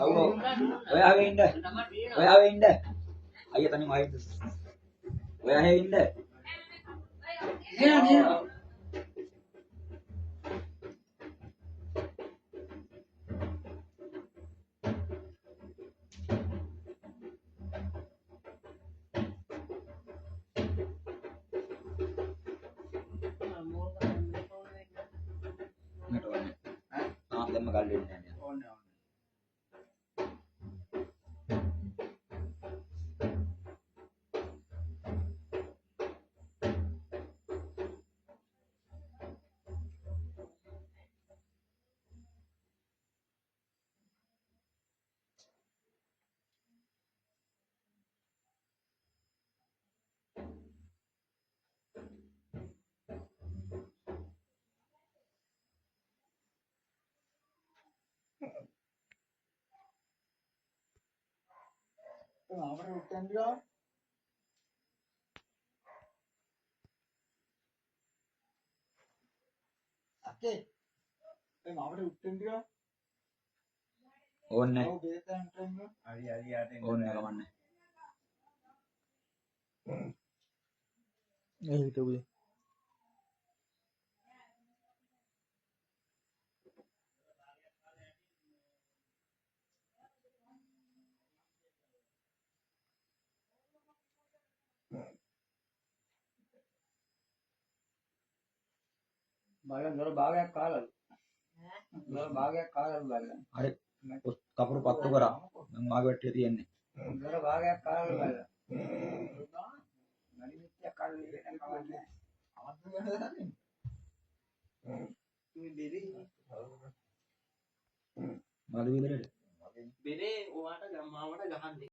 ඔය ආවේ ඉන්න. ඔය ආවේ ඉන්න. අයියා තනියම ආයෙත්. ඔය ආවේ ඉන්න. මට ඕනේ. දැම්ම ගල් වෙන්නේ නැහැ. ඕනේ. මාවට උත්තන් දිලා අකේ ඒ මාවට උත්තන් දිලා ඕන්නේ. ඔව් බේතෙන් ට්‍රෙන්ඩ් හරි යට ඕන්නේ කමන්නේ. ඒ හිටුවේ බලන්න දොර භාගයක් කාලාලු දොර භාගයක් කාලාලු බලන්න හරි. කපුරු පත්තු කරා. මම මාගේ වැට්ටිය තියෙන්නේ. දොර භාගයක් කාලාලු බලන්න නඩි මිත්‍යක් කාලා ඉන්නේ කවන්නේ අමතක වෙනද දන්නේ මේ බෙරේ මාළු විතරද? බෙරේ ඔයාට මාවට ගහන්නේ